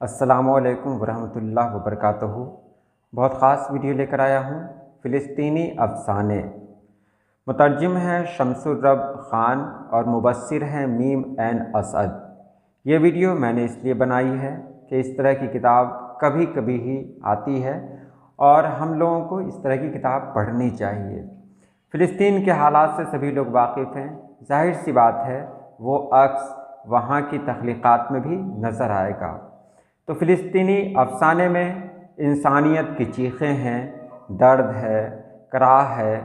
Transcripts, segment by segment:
अस्सलामु अलैकुम वरहमतुल्लाह वबरकातुहू। बहुत ख़ास वीडियो लेकर आया हूँ। फ़िलिस्तीनी अफ़साने। मुतरजिम हैं शम्सुर रब ख़ान और मुबस्सिर हैं मीम एन असद। ये वीडियो मैंने इसलिए बनाई है कि इस तरह की किताब कभी कभी ही आती है और हम लोगों को इस तरह की किताब पढ़नी चाहिए। फ़िलिस्तीन के हालात से सभी लोग वाकिफ़ हैं। ज़ाहिर सी बात है वो अक्स वहाँ की तख्लीक़ात में भी नज़र आएगा। तो फ़िलिस्तीनी अफ़साने में इंसानियत की चीखें हैं, दर्द है, कराह है,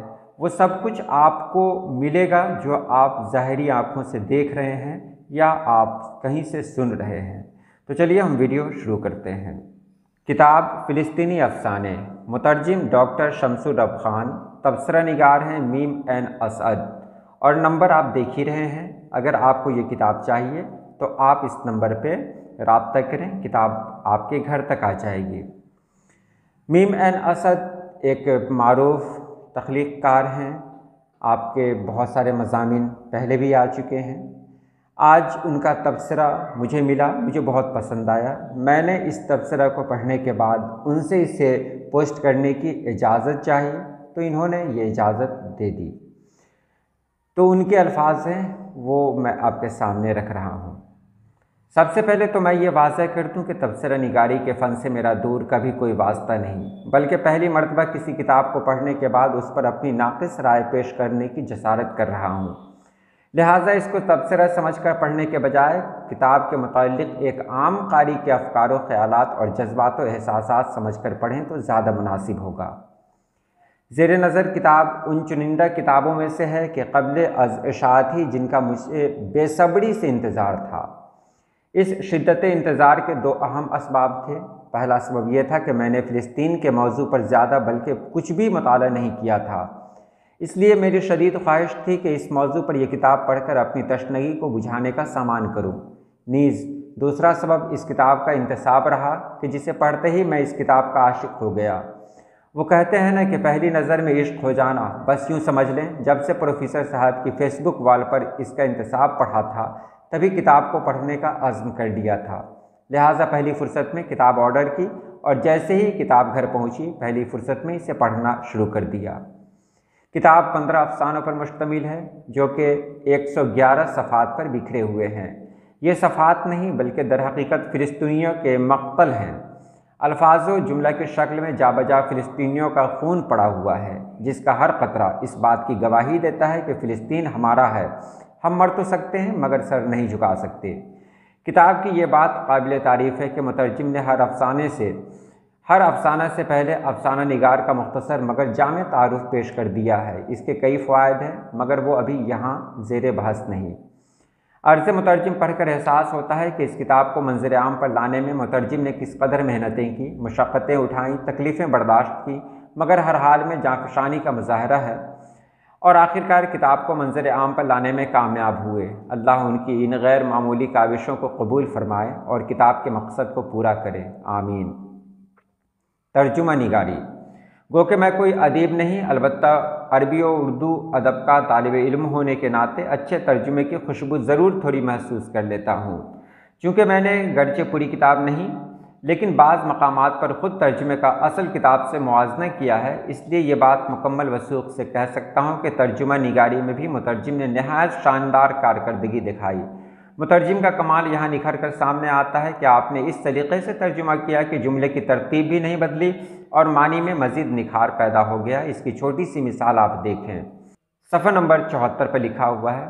वो सब कुछ आपको मिलेगा जो आप ज़ाहिरी आँखों से देख रहे हैं या आप कहीं से सुन रहे हैं। तो चलिए हम वीडियो शुरू करते हैं। किताब फ़िलिस्तीनी अफ़साने, मुतरजिम डॉक्टर शम्सुर रब ख़ान, तबसरा निगार हैं मीम एन असद और नंबर आप देख ही रहे हैं। अगर आपको ये किताब चाहिए तो आप इस नंबर पे राब्ता करें, किताब आपके घर तक आ जाएगी। मीम एन असद एक मारूफ तख्लीक़कार हैं। आपके बहुत सारे मज़ामीन पहले भी आ चुके हैं। आज उनका तबसरा मुझे मिला, मुझे बहुत पसंद आया। मैंने इस तबसरा को पढ़ने के बाद उनसे इसे पोस्ट करने की इजाज़त चाहिए तो इन्होंने ये इजाज़त दे दी। तो उनके अल्फाज हैं वो मैं आपके सामने रख रहा हूँ। सबसे पहले तो मैं ये वाज़ह कर दूँ कि तबसरा निगारी के फ़न से मेरा दूर कभी कोई वास्ता नहीं, बल्कि पहली मर्तबा किसी किताब को पढ़ने के बाद उस पर अपनी नाक़िस राय पेश करने की जसारत कर रहा हूँ। लिहाजा इसको तबसरा समझकर पढ़ने के बजाय किताब के मुताल्लिक़ एक आम कारी के अफ़कार व ख़यालात और जज्बात व एहसासात समझकर पढ़ें तो ज़्यादा मुनासिब होगा। ज़ेर नज़र किताब उन चुनिंदा किताबों में से है कि क़ब्ल अज़ इशाअत ही जिनका मुझे बेसब्री से इंतज़ार था। इस शिद्दत इंतज़ार के दो अहम असबाब थे। पहला सबब यह था कि मैंने फ़िलिस्तीन के मौजू पर ज़्यादा बल्कि कुछ भी मुताला नहीं किया था, इसलिए मेरी शदीद ख्वाहिश थी कि इस मौजू पर यह किताब पढ़कर अपनी तशनगी को बुझाने का सामान करूँ। नीज़ दूसरा सबब इस किताब का इंतसाब रहा कि जिसे पढ़ते ही मैं इस किताब का आशिक हो गया। वो कहते हैं ना कि पहली नज़र में इश्क हो जाना, बस यूँ समझ लें। जब से प्रोफेसर साहब की फ़ेसबुक वॉल पर इसका इंतसाब पढ़ा था तभी किताब को पढ़ने का अज़्म कर लिया था। लिहाजा पहली फ़ुर्सत में किताब ऑर्डर की और जैसे ही किताब घर पहुंची पहली फ़ुर्सत में इसे पढ़ना शुरू कर दिया। किताब 15 अफ़सानों पर मुश्तमिल है जो कि 111 सफ़ात पर बिखरे हुए हैं। ये सफ़ात नहीं बल्कि दरहकीकत फ़िलिस्तीनियों के मक़तल हैं। अल्फाज़ो जुमला की शक्ल में जाबजा फ़िलिस्तीनियों का खून पड़ा हुआ है, जिसका हर क़तरा इस बात की गवाही देता है कि फ़िलिस्तीन हमारा है। हम मर तो सकते हैं मगर सर नहीं झुका सकते। किताब की ये बात काबिल तारीफ़ है कि मुतरजिम ने हर अफ़साना से पहले अफ़साना निगार का मुख्तसर मगर जामे तारुफ़ पेश कर दिया है। इसके कई फ़वाइद हैं मगर वो अभी यहाँ ज़ेर बहस नहीं। अर्ज़ मुतरजिम पढ़कर एहसास होता है कि इस किताब को मंज़र आम पर लाने में मुतरजिम ने किस कदर मेहनतें की, मशक्क़तें उठाईं, तकलीफ़ें बर्दाश्त की, मगर हर हाल में जाँफ़शानी का मुज़ाहरा है और आखिरकार किताब को मंज़र आम पर लाने में कामयाब हुए। अल्लाह उनकी इन गैर मामूली काविशों को कबूल फ़रमाए और किताब के मकसद को पूरा करे, आमीन। तर्जुमा निगारी। गो कि मैं कोई अदीब नहीं, अलबत्ता अरबी और उर्दू अदब का तालिब इल्म होने के नाते अच्छे तर्जुमे की खुशबू ज़रूर थोड़ी महसूस कर लेता हूँ। चूँकि मैंने गरचे पूरी किताब नहीं लेकिन बाज़ मकामात पर ख़ुद तर्जुमे का असल किताब से मुआज़ना किया है, इसलिए ये बात मुकम्मल वसूख से कह सकता हूँ कि तर्जुमा निगारी में भी मुतरजिम ने नहायत शानदार कारकर्दगी दिखाई। मुतरजिम का कमाल यहाँ निखर कर सामने आता है कि आपने इस तरीक़े से तर्जुमा किया कि जुमले की तरतीब भी नहीं बदली और मानी में मज़ीद निखार पैदा हो गया। इसकी छोटी सी मिसाल आप देखें। सफ़ा नंबर 74 पर लिखा हुआ है,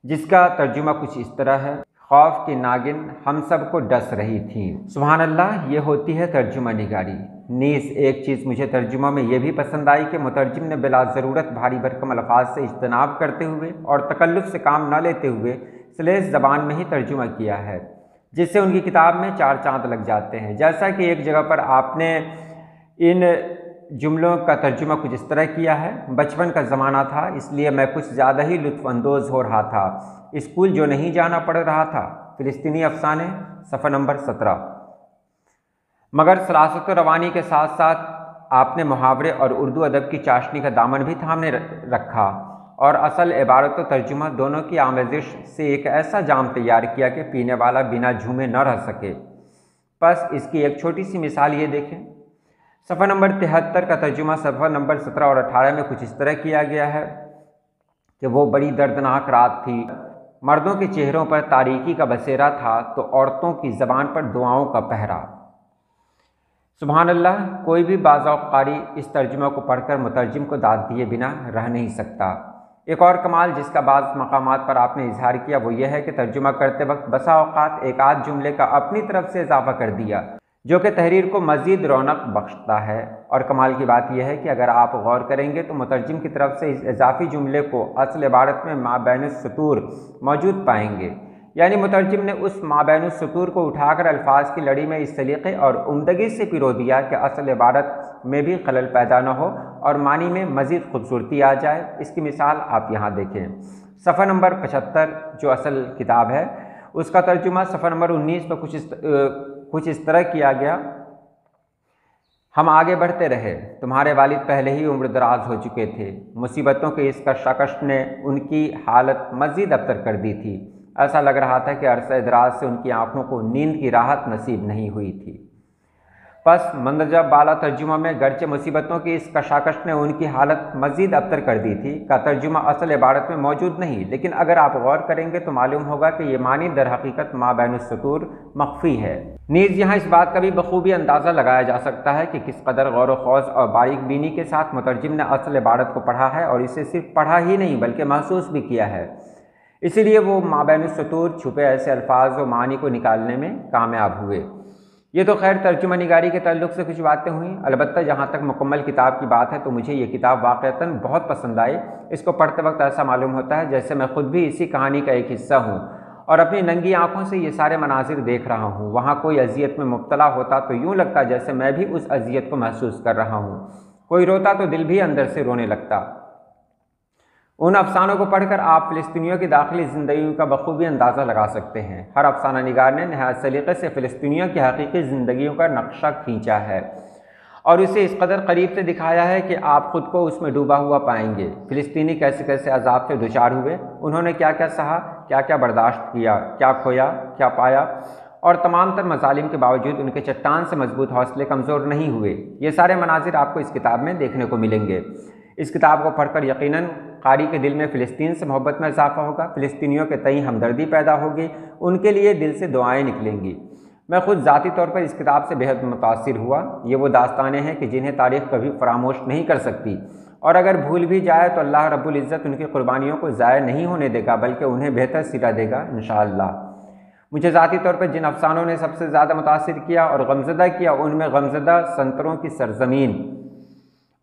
जिसका तर्जुमा कुछ इस तरह है, खौफ की नागिन हम सब को डस रही थी। सुभान अल्लाह, ये होती है तर्जुमा निगारी। नीज़ एक चीज़ मुझे तर्जुमा में यह भी पसंद आई कि मुतरजिम ने बिला ज़रूरत भारी भरकम अल्फाज से इज्तनाब करते हुए और तकल्लुफ़ से काम न लेते हुए सलेस ज़बान में ही तर्जुमा किया है, जिससे उनकी किताब में चार चांद लग जाते हैं। जैसा कि एक जगह पर आपने इन जुमलों का तर्जुमा कुछ इस तरह किया है, बचपन का ज़माना था इसलिए मैं कुछ ज़्यादा ही लुत्फ़अंदोज़ हो रहा था, स्कूल जो नहीं जाना पड़ रहा था। फ़िलिस्तीनी अफ़साने, सफ़ा नंबर 17। मगर सलासत व रवानी के साथ साथ आपने मुहावरे और उर्दू अदब की चाशनी का दामन भी थामने रखा और असल इबारत व तर्जुमा दोनों की आमेज़िश से एक ऐसा जाम तैयार किया कि पीने वाला बिना झूमे न रह सके। بس اس کی ایک چھوٹی سی مثال یہ دیکھیں، صفحہ نمبر 73 کا ترجمہ صفحہ نمبر 17 اور 18 میں کچھ اس طرح کیا گیا ہے کہ وہ بڑی دردناک رات تھی، مردوں کے چہروں پر تاریکی کا بسیرا تھا تو عورتوں کی زبان پر دعاؤں کا پہرا۔ سبحان اللہ، کوئی بھی باذوق قاری اس ترجمہ کو پڑھ کر مترجم کو داد دیے بنا رہ نہیں سکتا۔ ایک اور کمال جس کا بعض مقامات پر آپ نے اظہار کیا وہ یہ ہے کہ ترجمہ کرتے وقت بسا اوقات ایک آدھ جملے کا اپنی طرف سے اضافہ کر دیا، جو کہ تحریر کو مزید رونق بخشتا ہے۔ اور کمال کی بات یہ ہے کہ اگر آپ غور کریں گے تو مترجم کی طرف سے اس اضافی جملے کو اصل عبارت میں ما بین السطور موجود پائیں گے، یعنی مترجم نے اس ما بین السطور کو اٹھا کر الفاظ کی لڑی میں اس سلیقے اور عمدگی سے پرو دیا کہ اصل عبارت میں بھی خلل پیدا نہ ہو اور معنی میں مزید خوبصورتی آ جائے۔ اس کی مثال آپ یہاں دیکھیں، صفحہ نمبر 75 جو اصل کتاب ہے اس کا ترجمہ صفحہ نمبر 19 پر کچھ اس طرح کیا گیا، ہم آگے بڑھتے رہے، تمہارے والد پہلے ہی عمر دراز ہو چکے تھے، مصیبتوں کے اس کشاکش نے ان کی حالت مزید ابتر کر دی تھی، ایسا لگ رہا تھا کہ عرصہ دراز سے ان کی آنکھوں کو نیند کی راحت نصیب نہیں ہوئی تھی۔ پس مندرجہ بالا ترجمہ میں گرچہ مصیبتوں کی اس کشاکش نے ان کی حالت مزید ابتر کر دی تھی کا ترجمہ اصل عبارت میں موجود نہیں، لیکن اگر آپ غور کریں گے تو معلوم ہوگا کہ یہ معنی در حقیقت ما بین السطور مخفی ہے۔ نیز یہاں اس بات کا بھی بخوبی اندازہ لگایا جا سکتا ہے کہ کس قدر غور و خوض اور باریک بینی کے ساتھ مترجم نے اصل عبارت کو پڑھا ہے، اور اسے صرف پڑھا ہی نہیں بلکہ محسوس بھی کیا ہے، اسی لیے وہ ما بین السطور چھپے ایسے الفاظ و معانی کو نکالنے میں کامیاب ہوئے۔ یہ تو خیر ترجمہ نگاری کے تعلق سے کچھ باتیں ہوئیں، البتہ جہاں تک مکمل کتاب کی بات ہے تو مجھے یہ کتاب واقعتاً بہت پسند آئی۔ اس کو پڑھتے وقت ایسا معلوم ہوتا ہے جیسے میں خود بھی اسی کہانی کا ایک حصہ ہوں اور اپنی ننگی آنکھوں سے یہ سارے مناظر دیکھ رہا ہوں۔ وہاں کوئی اذیت میں مبتلا ہوتا تو یوں لگتا جیسے میں بھی اس اذیت کو محسوس کر رہا ہوں، کوئی روتا تو دل بھی اندر سے رونے لگتا۔ ان افسانوں کو پڑھ کر آپ فلسطینیوں کی داخلی زندگیوں کا بخوبی اندازہ لگا سکتے ہیں۔ ہر افسانہ نگار نے نہایت سلیقے سے فلسطینیوں کی حقیقی زندگیوں کا نقشہ کھینچا ہے اور اسے اس قدر قریب سے دکھایا ہے کہ آپ خود کو اس میں ڈوبا ہوا پائیں گے۔ فلسطینی کیسے کیسے عذاب سے دوچار ہوئے، انہوں نے کیا کیا سہا، کیا کیا برداشت کیا، کیا کھویا، کیا پایا، اور تمام تر مظالم کے باوجود ان کے چٹان سے مضبوط حوصلے کمزور نہیں ہوئے۔ یہ سارے مناظر آپ کو اس کتاب میں دیکھنے کو ملیں گے۔ اس کتاب کو پڑھ کر یقیناً قاری کے دل میں فلسطین سے محبت میں اضافہ ہوگا، فلسطینیوں کے تئیں ہمدردی پیدا ہوگی، ان کے لیے دل سے دعائیں نکلیں گی۔ میں خود ذاتی طور پر اس کتاب سے بہت متاثر ہوا۔ یہ وہ داستانیں ہیں کہ جنہیں تاریخ کبھی فراموش نہیں کر سکتی، اور اگر بھول بھی جائے تو اللہ رب العزت ان کی قربانیوں کو ضائع نہیں ہونے دے گا بلکہ انہیں بہتر سلا دے گا انشاءاللہ۔ مجھے ذاتی طور پر جن افسانوں نے سب سے زیادہ متاثر کیا اور غمزدہ کیا ان میں غمزدہ سنتروں کی سرزمین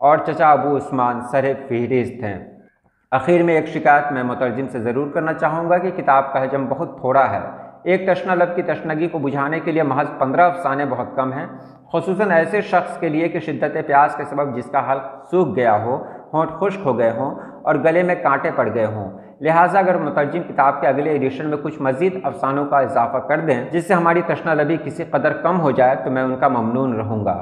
اور چچا ابو عثمان سر فہرست ہیں۔ آخر میں ایک شکایت میں مترجم سے ضرور کرنا چاہوں گا کہ کتاب کا حجم بہت تھوڑا ہے۔ ایک تشنہ لب کی تشنگی کو بجھانے کے لیے محض 15 افسانے بہت کم ہیں، خصوصاً ایسے شخص کے لیے کہ شدت پیاس کے سبب جس کا حلق سوکھ گیا ہو، ہونٹ خشک ہو گئے ہوں اور گلے میں کانٹے پڑ گئے ہوں۔ لہٰذا اگر مترجم کتاب کے اگلے ایڈیشن میں کچھ مزید افسانوں کا اضافہ کر دیں جس سے ہماری تشنہ لبی کسی قدر کم ہو جائے تو میں ان کا ممنون رہوں گا۔